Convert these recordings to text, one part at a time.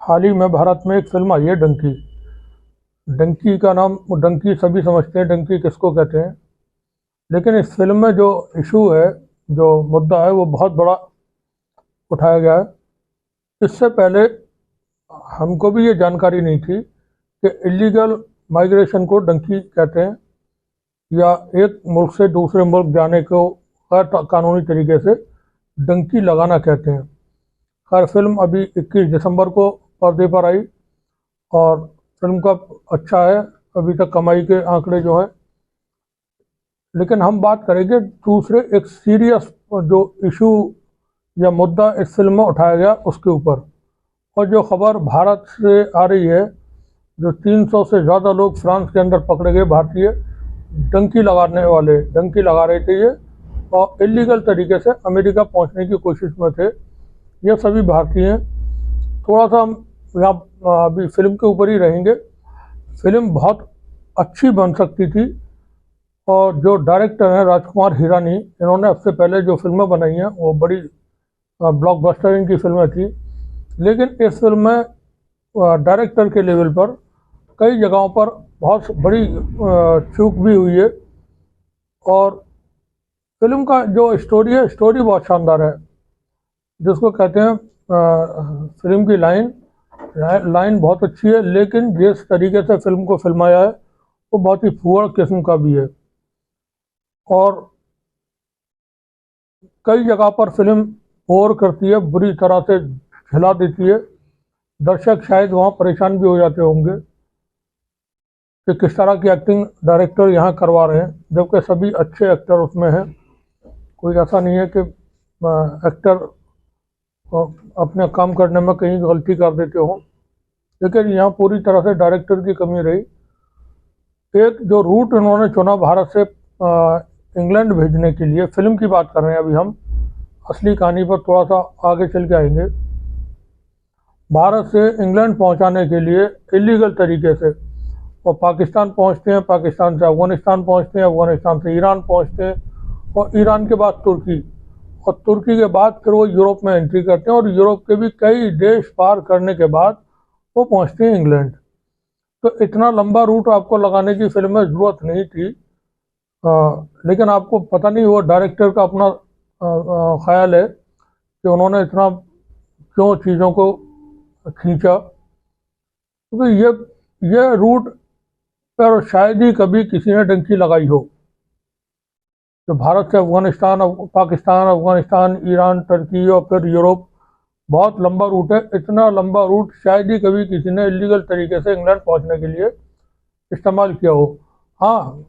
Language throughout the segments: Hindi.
हाल ही में भारत में एक फिल्म आई है डंकी। डंकी का नाम, डंकी सभी समझते हैं डंकी किसको कहते हैं, लेकिन इस फिल्म में जो इशू है, जो मुद्दा है, वो बहुत बड़ा उठाया गया है। इससे पहले हमको भी ये जानकारी नहीं थी कि इलीगल माइग्रेशन को डंकी कहते हैं, या एक मुल्क से दूसरे मुल्क जाने को गैर कानूनी तरीके से डंकी लगाना कहते हैं। खैर, फिल्म अभी 21 दिसंबर को पर्दे पर आई और फिल्म का अच्छा है, अभी तक कमाई के आंकड़े जो हैं। लेकिन हम बात करेंगे दूसरे एक सीरियस जो इशू या मुद्दा इस फिल्म में उठाया गया उसके ऊपर। और जो खबर भारत से आ रही है, जो 300 से ज़्यादा लोग फ्रांस के अंदर पकड़े गए, भारतीय डंकी लगाने वाले, डंकी लगा रहे थे ये, और इलीगल तरीके से अमेरिका पहुंचने की कोशिश में थे। ये सभी भारतीय हैं। थोड़ा सा हम यहाँ अभी फिल्म के ऊपर ही रहेंगे। फिल्म बहुत अच्छी बन सकती थी, और जो डायरेक्टर हैं राजकुमार हिरानी, इन्होंने सबसे पहले जो फिल्में बनाई हैं वो बड़ी ब्लॉकबस्टर इनकी फिल्में थी। लेकिन इस फिल्म में डायरेक्टर के लेवल पर कई जगहों पर बहुत बड़ी चूक भी हुई है। और फिल्म का जो स्टोरी है, स्टोरी बहुत शानदार है। जिसको कहते हैं फिल्म की लाइन बहुत अच्छी है, लेकिन जिस तरीके से फिल्म को फिल्माया है वो बहुत ही फुअर किस्म का भी है। और कई जगह पर फिल्म बोर करती है, बुरी तरह से झिला देती है। दर्शक शायद वहाँ परेशान भी हो जाते होंगे कि किस तरह की एक्टिंग डायरेक्टर यहाँ करवा रहे हैं, जबकि सभी अच्छे एक्टर उसमें हैं। कोई ऐसा नहीं है कि एक्टर अपने काम करने में कहीं गलती कर देते हो। लेकिन यहाँ पूरी तरह से डायरेक्टर की कमी रही। एक जो रूट इन्होंने चुना भारत से इंग्लैंड भेजने के लिए, फिल्म की बात कर रहे हैं अभी हम, असली कहानी पर थोड़ा सा आगे चल के आएंगे। भारत से इंग्लैंड पहुंचाने के लिए इलीगल तरीके से वो पाकिस्तान पहुंचते हैं, पाकिस्तान से अफगानिस्तान पहुंचते हैं, अफगानिस्तान से ईरान पहुंचते हैं, और ईरान के बाद तुर्की, और तुर्की के बाद फिर वो यूरोप में एंट्री करते हैं, और यूरोप के भी कई देश पार करने के बाद वो पहुंचते हैं इंग्लैंड। तो इतना लंबा रूट आपको लगाने की फिल्म में ज़रूरत नहीं थी। लेकिन आपको पता नहीं वो डायरेक्टर का अपना ख्याल है कि उन्होंने इतना क्यों चीज़ों को खींचा, क्योंकि ये रूट पर शायद ही कभी किसी ने डंकी लगाई हो। तो भारत से अफगानिस्तान, पाकिस्तान, अफगानिस्तान, ईरान, टर्की और फिर यूरोप, बहुत लंबा रूट है। इतना लंबा रूट शायद ही कभी किसी ने इलीगल तरीके से इंग्लैंड पहुंचने के लिए इस्तेमाल किया हो। हाँ,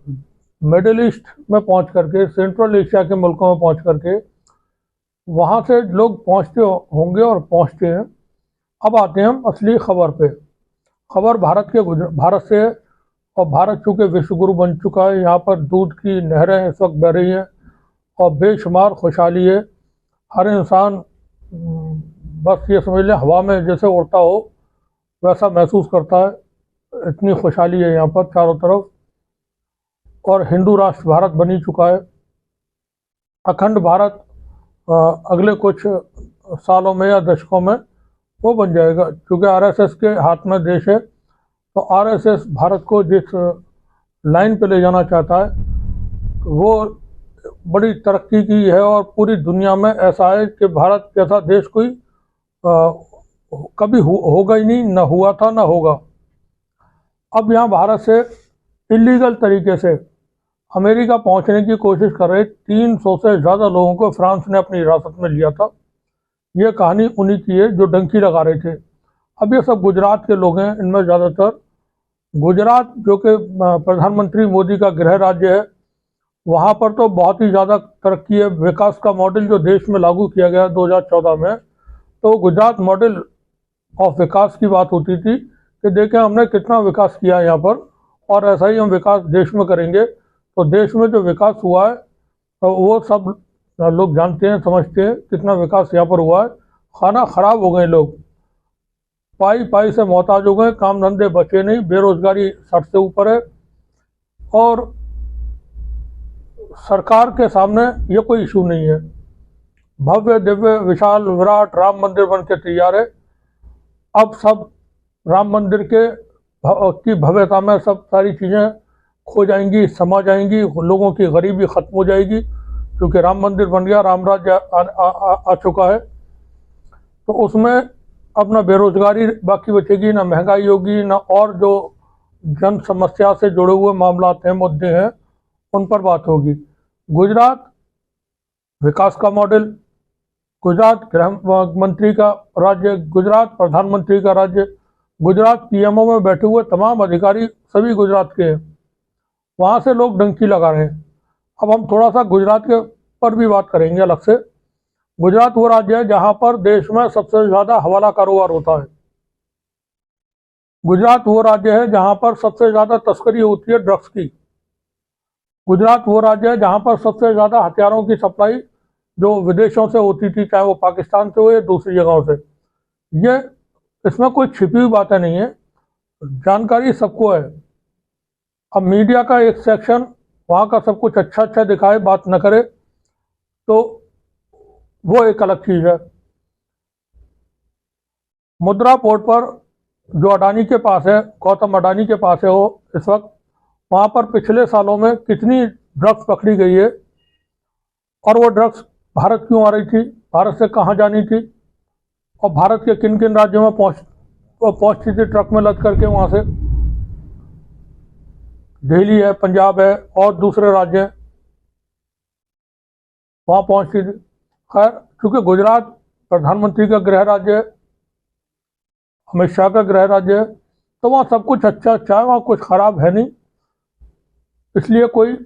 मिडिल ईस्ट में पहुंच करके, सेंट्रल एशिया के मुल्कों में पहुंच करके वहाँ से लोग पहुंचते होंगे और पहुंचते हैं। अब आते हैं हम असली खबर पे। खबर भारत से है, और भारत चूँकि विश्व गुरु बन चुका है, यहाँ पर दूध की नहरें इस वक्त बह रही हैं और बेशुमार खुशहाली है। हर इंसान बस ये समझ लें हवा में जैसे उड़ता हो वैसा महसूस करता है। इतनी खुशहाली है यहाँ पर चारों तरफ, और हिंदू राष्ट्र भारत बन ही चुका है। अखंड भारत अगले कुछ सालों में या दशकों में वो बन जाएगा, क्योंकि आरएसएस के हाथ में देश है। तो आरएसएस भारत को जिस लाइन पे ले जाना चाहता है वो बड़ी तरक्की की है, और पूरी दुनिया में ऐसा है कि भारत जैसा देश कोई कभी होगा ही नहीं, ना हुआ था ना होगा। अब यहाँ भारत से इलीगल तरीके से अमेरिका पहुँचने की कोशिश कर रहे 300 से ज़्यादा लोगों को फ्रांस ने अपनी हिरासत में लिया था। ये कहानी उन्हीं की है जो डंकी लगा रहे थे। अब ये सब गुजरात के लोग हैं, इनमें ज़्यादातर। गुजरात जो कि प्रधानमंत्री मोदी का गृह राज्य है, वहाँ पर तो बहुत ही ज़्यादा तरक्की है। विकास का मॉडल जो देश में लागू किया गया 2014 में, तो गुजरात मॉडल ऑफ विकास की बात होती थी कि देखें हमने कितना विकास किया यहाँ पर, और ऐसा ही हम विकास देश में करेंगे। तो देश में जो विकास हुआ है तो वो सब लोग जानते हैं, समझते हैं कितना विकास यहाँ पर हुआ है। खाना खराब हो गए, लोग पाई पाई से मोहताज हो गए, काम धंधे बचे नहीं, बेरोजगारी 60 से ऊपर है, और सरकार के सामने ये कोई इशू नहीं है। भव्य दिव्य विशाल विराट राम मंदिर बन के तैयार है, अब सब राम मंदिर की भव्यता में सब सारी चीज़ें खो जाएंगी, समा जाएंगी, लोगों की गरीबी ख़त्म हो जाएगी, क्योंकि राम मंदिर बन गया, राम राज्य आ चुका है। तो उसमें अब ना बेरोजगारी बाकी बचेगी, ना महंगाई होगी, ना और जो जन समस्या से जुड़े हुए मामला हैं, मुद्दे हैं, उन पर बात होगी। गुजरात विकास का मॉडल, गुजरात गृह मंत्री का राज्य, गुजरात प्रधानमंत्री का राज्य, गुजरात पीएमओ में बैठे हुए तमाम अधिकारी सभी गुजरात के हैं, वहाँ से लोग डंकी लगा रहे हैं। अब हम थोड़ा सा गुजरात के पर भी बात करेंगे अलग से। गुजरात वो राज्य है जहाँ पर देश में सबसे ज़्यादा हवाला कारोबार होता है। गुजरात वो राज्य है जहाँ पर सबसे ज़्यादा तस्करी होती है ड्रग्स की। गुजरात वो राज्य है जहाँ पर सबसे ज़्यादा हथियारों की सप्लाई जो विदेशों से होती थी, चाहे वो पाकिस्तान से हो या दूसरी जगहों से। ये इसमें कोई छिपी हुई बातें नहीं है, जानकारी सबको है। अब मीडिया का एक सेक्शन वहाँ का सब कुछ अच्छा अच्छा दिखाए, बात न करे, तो वो एक अलग चीज़ है। मुद्रा पोर्ट पर जो अडानी के पास है, गौतम अडानी के पास है, वो इस वक्त वहाँ पर पिछले सालों में कितनी ड्रग्स पकड़ी गई है, और वो ड्रग्स भारत क्यों आ रही थी, भारत से कहाँ जानी थी, और भारत के किन किन राज्यों में पहुँचती थी ट्रक में लद करके, वहाँ से दिल्ली है, पंजाब है और दूसरे राज्य हैं, वहाँ पहुँचती थी। खैर, क्योंकि गुजरात प्रधानमंत्री का गृह राज्य है, अमित शाह का गृह राज्य है, तो वहाँ सब कुछ अच्छा अच्छा है, वहाँ कुछ खराब है नहीं, इसलिए कोई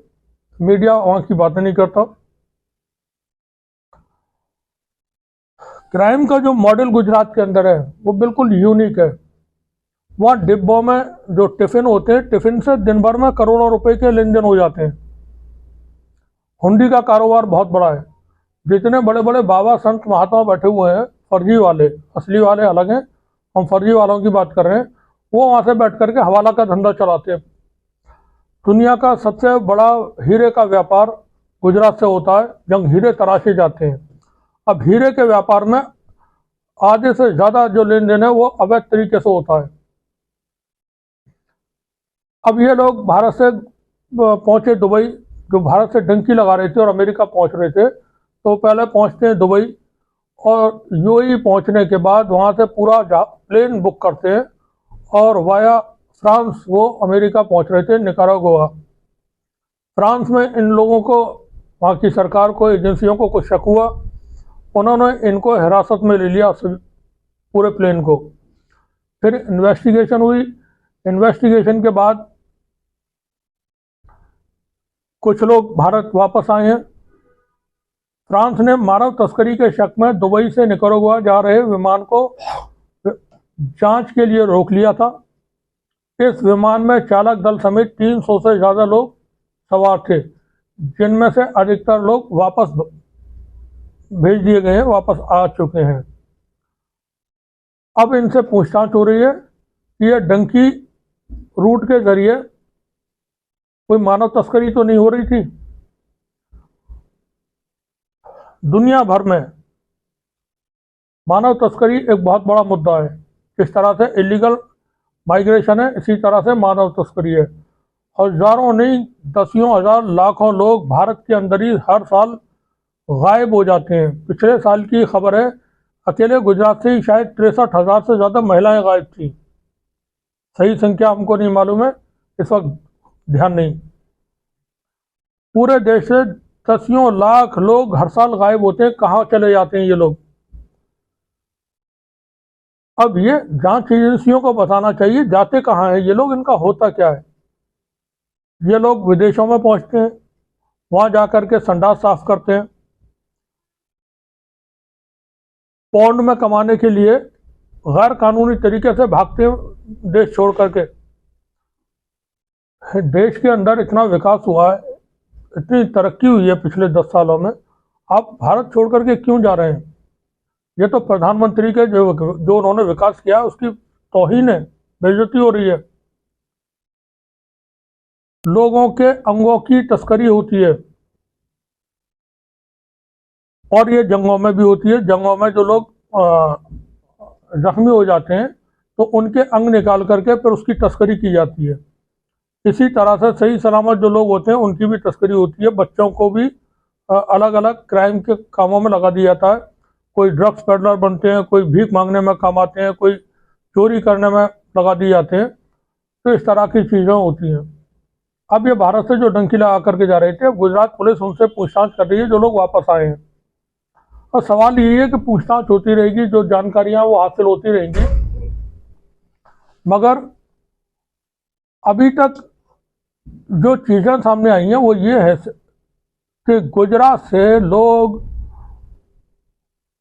मीडिया वहाँ की बातें नहीं करता। क्राइम का जो मॉडल गुजरात के अंदर है वो बिल्कुल यूनिक है। वहाँ डिब्बों में जो टिफ़िन होते हैं, टिफ़िन से दिन भर में करोड़ों रुपए के लेन देन हो जाते हैं। हुंडी का कारोबार बहुत बड़ा है। जितने बड़े बड़े बाबा संत महात्मा बैठे हुए हैं, फर्जी वाले, असली वाले अलग हैं, हम फर्जी वालों की बात कर रहे हैं, वो वहाँ से बैठ करके हवाला का धंधा चलाते हैं। दुनिया का सबसे बड़ा हीरे का व्यापार गुजरात से होता है, जब हीरे तराशे जाते हैं। अब हीरे के व्यापार में आधे से ज़्यादा जो लेन देन है वो अवैध तरीके से होता है। अब ये लोग भारत से पहुँचे दुबई, जो भारत से डंकी लगा रहे थे और अमेरिका पहुँच रहे थे, तो पहले पहुँचते हैं दुबई, और यूएई पहुँचने के बाद वहाँ से पूरा प्लेन बुक करते हैं और वाया फ्रांस वो अमेरिका पहुँच रहे थे, निकारागुआ। फ्रांस में इन लोगों को, वहाँ की सरकार को, एजेंसियों को कुछ शक हुआ, उन्होंने इनको हिरासत में ले लिया, पूरे प्लेन को। फिर इन्वेस्टिगेशन हुई, इन्वेस्टिगेशन के बाद कुछ लोग भारत वापस आए हैं। फ्रांस ने मानव तस्करी के शक में दुबई से निकारागुआ जा रहे विमान को जांच के लिए रोक लिया था। इस विमान में चालक दल समेत 300 से ज़्यादा लोग सवार थे, जिनमें से अधिकतर लोग वापस भेज दिए गए हैं, वापस आ चुके हैं। अब इनसे पूछताछ हो रही है कि ये डंकी रूट के जरिए कोई मानव तस्करी तो नहीं हो रही थी। दुनिया भर में मानव तस्करी एक बहुत बड़ा मुद्दा है। इस तरह से इलीगल माइग्रेशन है, इसी तरह से मानव तस्करी है। हजारों नहीं, दसियों हजार, लाखों लोग भारत के अंदर ही हर साल गायब हो जाते हैं। पिछले साल की खबर है, अकेले गुजरात से ही शायद 63,000 से ज़्यादा महिलाएं गायब थी। सही संख्या हमको नहीं मालूम है, इस वक्त ध्यान नहीं। पूरे देश से दसियों लाख लोग हर साल गायब होते हैं, कहाँ चले जाते हैं ये लोग? अब ये जांच एजेंसियों को बताना चाहिए जाते कहाँ हैं ये लोग, इनका होता क्या है। ये लोग विदेशों में पहुंचते हैं, वहां जाकर के संडास साफ करते हैं, पौंड में कमाने के लिए गैर कानूनी तरीके से भागते हैं देश छोड़ करके। देश के अंदर इतना विकास हुआ है, इतनी तरक्की हुई है पिछले 10 सालों में, आप भारत छोड़ करके क्यों जा रहे हैं? ये तो प्रधानमंत्री के जो उन्होंने विकास किया उसकी तौहीन है, बेइज्जती हो रही है। लोगों के अंगों की तस्करी होती है, और ये जंगों में भी होती है। जंगों में जो लोग जख्मी हो जाते हैं तो उनके अंग निकाल करके फिर उसकी तस्करी की जाती है। इसी तरह से सही सलामत जो लोग होते हैं उनकी भी तस्करी होती है। बच्चों को भी अलग अलग क्राइम के कामों में लगा दिया जाता है। कोई ड्रग्स पेडलर बनते हैं, कोई भीख मांगने में काम आते हैं, कोई चोरी करने में लगा दिए जाते हैं। तो इस तरह की चीज़ें होती हैं। अब ये भारत से जो डंकी लगा करके जा रहे थे, गुजरात पुलिस उनसे पूछताछ कर रही है जो लोग वापस आए हैं। और सवाल ये है कि पूछताछ होती रहेगी, जो जानकारियां वो हासिल होती रहेंगी, मगर अभी तक जो चीज़ें सामने आई हैं वो ये है कि गुजरात से लोग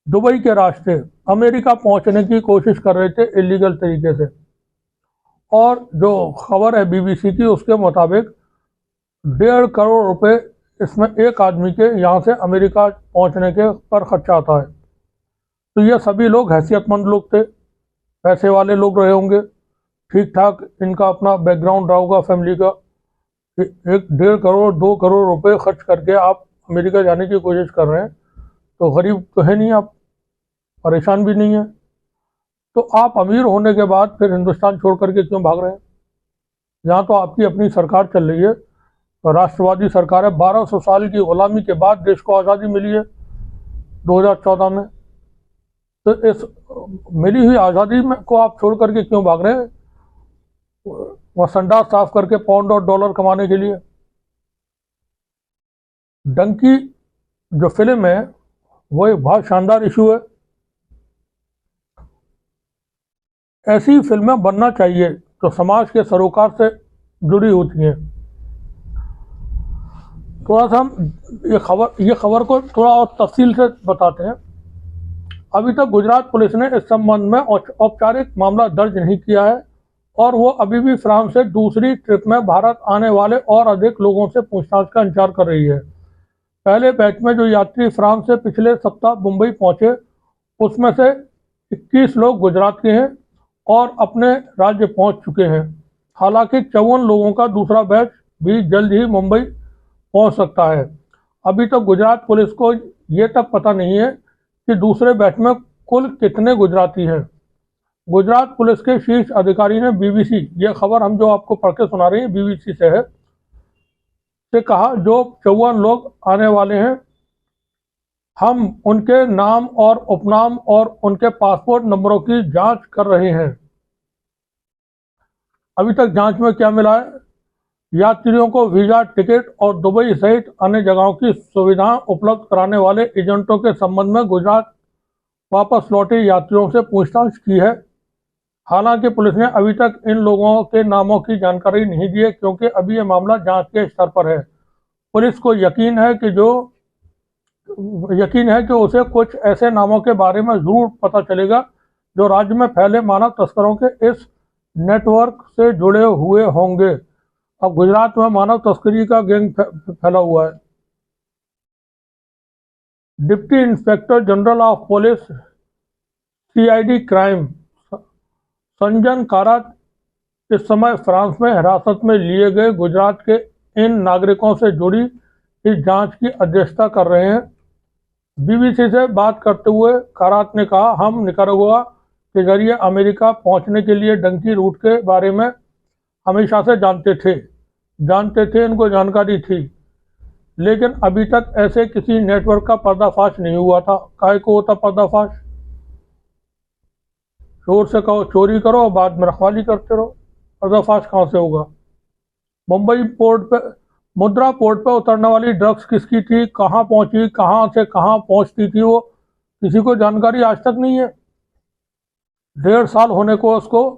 दुबई के रास्ते अमेरिका पहुंचने की कोशिश कर रहे थे इलीगल तरीके से। और जो खबर है बीबीसी की, उसके मुताबिक 1.5 करोड़ रुपए इसमें एक आदमी के यहाँ से अमेरिका पहुँचने के पर खर्चा आता है। तो ये सभी लोग हैसियतमंद लोग थे, पैसे वाले लोग रहे होंगे, ठीक ठाक इनका अपना बैकग्राउंड रहा होगा फैमिली का। 1.5 करोड़ 2 करोड़ रुपए खर्च करके आप अमेरिका जाने की कोशिश कर रहे हैं, तो गरीब तो है नहीं, आप परेशान भी नहीं है, तो आप अमीर होने के बाद फिर हिंदुस्तान छोड़ करके क्यों भाग रहे हैं? यहाँ तो आपकी अपनी सरकार चल रही है, राष्ट्रवादी सरकार है। 1200 साल की गुलामी के बाद देश को आज़ादी मिली है 2014 में। तो इस मिली हुई आज़ादी में को आप छोड़ करके क्यों भाग रहे हैं? वह संडास साफ करके पाउंड और डॉलर कमाने के लिए। डंकी जो फिल्म है वो एक बहुत शानदार इशू है। ऐसी फिल्में बनना चाहिए तो समाज के सरोकार से जुड़ी होती हैं। थोड़ा सा हम ये खबर को थोड़ा और तफसील से बताते हैं। अभी तक गुजरात पुलिस ने इस संबंध में औपचारिक मामला दर्ज नहीं किया है और वो अभी भी फ्रांस से दूसरी ट्रिप में भारत आने वाले और अधिक लोगों से पूछताछ का इंतजार कर रही है। पहले बैच में जो यात्री फ्रांस से पिछले सप्ताह मुंबई पहुंचे, उसमें से 21 लोग गुजरात के हैं और अपने राज्य पहुंच चुके हैं। हालांकि 54 लोगों का दूसरा बैच भी जल्द ही मुंबई पहुंच सकता है। अभी तक गुजरात पुलिस को ये तक पता नहीं है कि दूसरे बैच में कुल कितने गुजराती हैं। गुजरात पुलिस के शीर्ष अधिकारी ने बीबीसी, ये खबर हम जो आपको पढ़ के सुना रहे हैं बीबीसी से है, से कहा जो 54 लोग आने वाले हैं, हम उनके नाम और उपनाम और उनके पासपोर्ट नंबरों की जांच कर रहे हैं। अभी तक जांच में क्या मिला है? यात्रियों को वीजा, टिकट और दुबई सहित अन्य जगहों की सुविधाएं उपलब्ध कराने वाले एजेंटों के संबंध में गुजरात वापस लौटे यात्रियों से पूछताछ की है। हालांकि पुलिस ने अभी तक इन लोगों के नामों की जानकारी नहीं दी है क्योंकि अभी यह मामला जांच के स्तर पर है। पुलिस को यकीन है कि उसे कुछ ऐसे नामों के बारे में जरूर पता चलेगा जो राज्य में फैले मानव तस्करों के इस नेटवर्क से जुड़े हुए होंगे। अब गुजरात में मानव तस्करी का गैंग फैला हुआ है। Deputy inspector general of police CID crime Sanjan Karat इस समय फ्रांस में हिरासत में लिए गए गुजरात के इन नागरिकों से जुड़ी इस जांच की अध्यक्षता कर रहे हैं। बीबीसी से बात करते हुए कारात ने कहा, हम निकारागुआ के जरिए अमेरिका पहुंचने के लिए डंकी रूट के बारे में हमेशा से जानते थे, इनको जानकारी थी, लेकिन अभी तक ऐसे किसी नेटवर्क का पर्दाफाश नहीं हुआ था। काहे को होता पर्दाफाश? जोर से कहो चोरी करो और बाद में रखवाली करते रहो, पर्दाफाश कहाँ से होगा? मुंबई पोर्ट पे, मुद्रा पोर्ट पे उतरने वाली ड्रग्स किसकी थी, कहाँ पहुंची, कहाँ से कहाँ पहुंचती थी, वो किसी को जानकारी आज तक नहीं है। 1.5 साल होने को उसको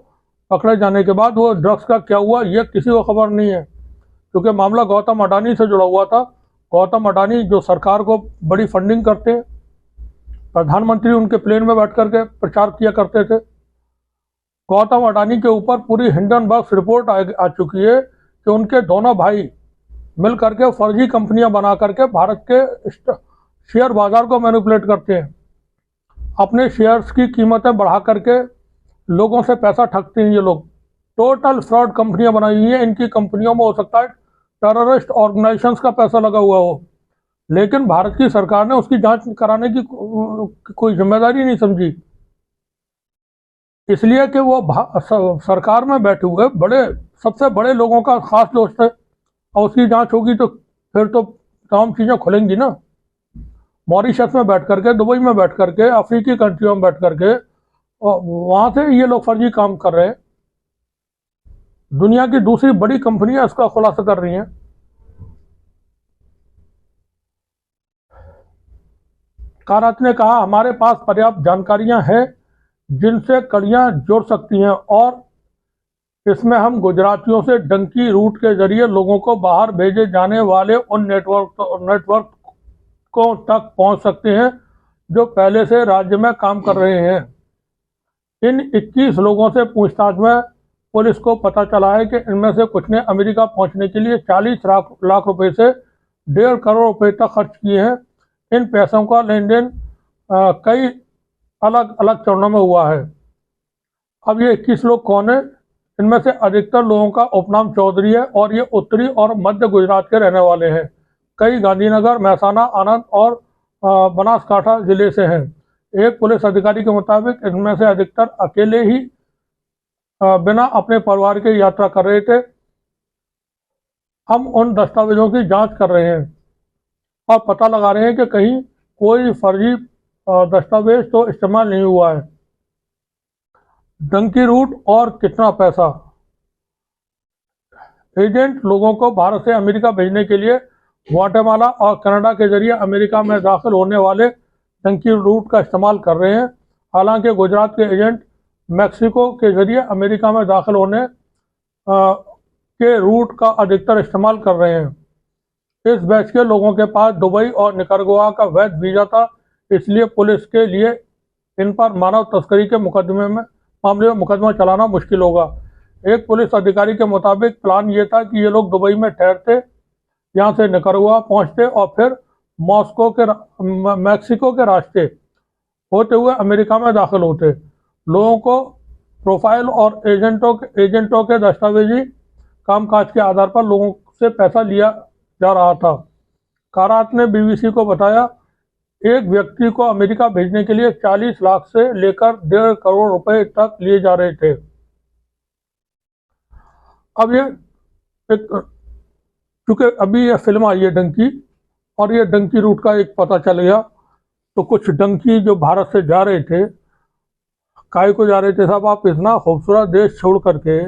पकड़े जाने के बाद वो ड्रग्स का क्या हुआ ये किसी को खबर नहीं है, क्योंकि मामला गौतम अडानी से जुड़ा हुआ था। गौतम अडानी जो सरकार को बड़ी फंडिंग करते हैं, प्रधानमंत्री उनके प्लेन में बैठ करके प्रचार किया करते थे। गौतम अडानी के ऊपर पूरी हिंडनबर्ग रिपोर्ट आ चुकी है कि उनके दोनों भाई मिल करके फर्जी कंपनियां बना करके भारत के शेयर बाजार को मैनिपुलेट करते हैं, अपने शेयर्स की कीमतें बढ़ा करके लोगों से पैसा ठगते हैं। ये लोग टोटल फ्रॉड कंपनियां बनाई हुई हैं। इनकी कंपनियों में हो सकता है टेररिस्ट ऑर्गेनाइजेशंस का पैसा लगा हुआ हो, लेकिन भारत की सरकार ने उसकी जांच कराने की कोई जिम्मेदारी नहीं समझी। इसलिए कि वो सरकार में बैठे हुए सबसे बड़े लोगों का खास दोस्त है, और उसकी जांच होगी तो फिर तो तमाम चीज़ें खुलेंगी ना। मॉरिशस में बैठ करके, दुबई में बैठ करके, अफ्रीकी कंट्रियों में बैठ करके वहाँ से ये लोग फर्जी काम कर रहे हैं। दुनिया की दूसरी बड़ी कंपनियां इसका खुलासा कर रही हैं। कारात ने कहा, हमारे पास पर्याप्त जानकारियां हैं जिनसे कड़ियां जुड़ सकती हैं, और इसमें हम गुजरातियों से डंकी रूट के जरिए लोगों को बाहर भेजे जाने वाले उन नेटवर्क को तक पहुंच सकते हैं जो पहले से राज्य में काम कर रहे हैं। इन 21 लोगों से पूछताछ में पुलिस को पता चला है कि इनमें से कुछ ने अमेरिका पहुंचने के लिए 40 लाख रुपए से 1.5 करोड़ रुपए तक खर्च किए हैं। इन पैसों का लेन देन कई अलग अलग चरणों में हुआ है। अब ये 21 लोग कौन है? इनमें से अधिकतर लोगों का उपनाम चौधरी है और ये उत्तरी और मध्य गुजरात के रहने वाले हैं। कई गांधीनगर, महसाना, आनंद और बनासकांठा जिले से हैं। एक पुलिस अधिकारी के मुताबिक इनमें से अधिकतर अकेले ही बिना अपने परिवार के यात्रा कर रहे थे। हम उन दस्तावेजों की जांच कर रहे हैं और पता लगा रहे हैं कि कहीं कोई फर्जी दस्तावेज तो इस्तेमाल नहीं हुआ है। डंकी रूट और कितना पैसा? एजेंट लोगों को भारत से अमेरिका भेजने के लिए ग्वाटेमाला और कनाडा के जरिए अमेरिका में दाखिल होने वाले डंकी रूट का इस्तेमाल कर रहे हैं। हालांकि गुजरात के एजेंट मैक्सिको के जरिए अमेरिका में दाखिल होने के रूट का अधिकतर इस्तेमाल कर रहे हैं। इस बैच के लोगों के पास दुबई और निकारागुआ का वैध वीजा था, इसलिए पुलिस के लिए इन पर मानव तस्करी के मामले में मुकदमा चलाना मुश्किल होगा। एक पुलिस अधिकारी के मुताबिक प्लान ये था कि ये लोग दुबई में ठहरते, यहाँ से निकारागुआ पहुँचते और फिर मैक्सिको के रास्ते होते हुए अमेरिका में दाखिल होते। लोगों को प्रोफाइल और एजेंटों के दस्तावेजी कामकाज के आधार पर लोगों से पैसा लिया जा रहा था। कारात ने बीबीसी को बताया, एक व्यक्ति को अमेरिका भेजने के लिए 40 लाख से लेकर 1.5 करोड़ रुपए तक लिए जा रहे थे। अब ये क्योंकि अभी ये फिल्म आई है डंकी, और ये डंकी रूट का एक पता चल गया, तो कुछ डंकी जो भारत से जा रहे थे, काय को जा रहे थे साहब? आप इतना खूबसूरत देश छोड़ करके,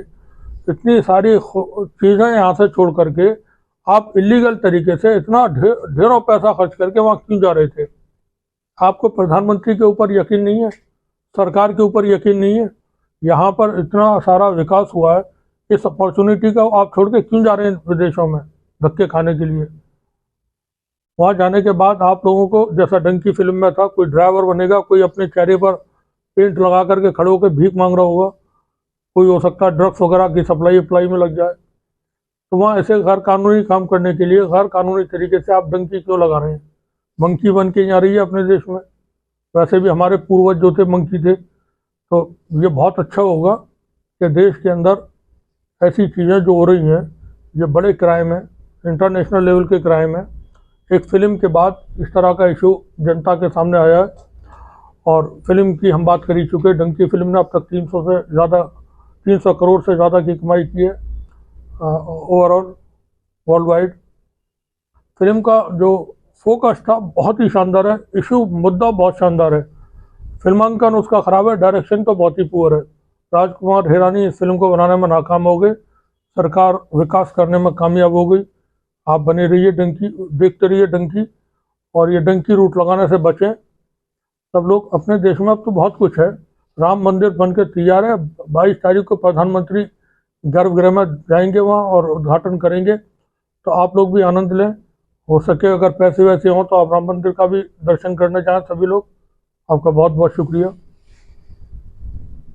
इतनी सारी चीज़ें यहाँ से छोड़ करके आप इलीगल तरीके से इतना ढेरों पैसा खर्च करके वहाँ क्यों जा रहे थे? आपको प्रधानमंत्री के ऊपर यकीन नहीं है? सरकार के ऊपर यकीन नहीं है? यहाँ पर इतना सारा विकास हुआ है, इस अपॉर्चुनिटी का आप छोड़ के क्यों जा रहे हैं विदेशों में धक्के खाने के लिए? वहाँ जाने के बाद आप लोगों को, जैसा डंकी फिल्म में था, कोई ड्राइवर बनेगा, कोई अपने चेहरे पर पेंट लगा करके खड़े होकर भीख मांग रहा होगा, कोई हो सकता है ड्रग्स वगैरह की सप्लाई में लग जाए। तो वहाँ ऐसे गैर कानूनी काम करने के लिए गैर कानूनी तरीके से आप डंकी क्यों लगा रहे हैं? मंकी बन के यहाँ रही है अपने देश में। वैसे भी हमारे पूर्वज जो थे मंकी थे। तो ये बहुत अच्छा होगा कि देश के अंदर ऐसी चीज़ें जो हो रही हैं, ये बड़े क्राइम है, इंटरनेशनल लेवल के क्राइम है। एक फ़िल्म के बाद इस तरह का इशू जनता के सामने आया है, और फिल्म की हम बात कर ही चुके। डंकी फिल्म ने अब तक 300 करोड़ से ज़्यादा की कमाई की है ओवरऑल वर्ल्ड वाइड। फिल्म का जो फोकस था बहुत ही शानदार है, इशू मुद्दा बहुत शानदार है। फिल्मांकन उसका ख़राब है, डायरेक्शन तो बहुत ही पुअर है। राजकुमार हिरानी इस फिल्म को बनाने में नाकाम हो गए, सरकार विकास करने में कामयाब हो गई। आप बने रहिए डंकी, देखते रहिए डंकी, और ये डंकी रूट लगाने से बचें सब लोग। अपने देश में अब तो बहुत कुछ है, राम मंदिर बन के तैयार है। 22 तारीख को प्रधानमंत्री गर्भगृह में जाएंगे वहाँ और उद्घाटन करेंगे, तो आप लोग भी आनंद लें। हो सके अगर पैसे वैसे हों तो आप राम मंदिर का भी दर्शन करने जाएं सभी लोग। आपका बहुत बहुत शुक्रिया।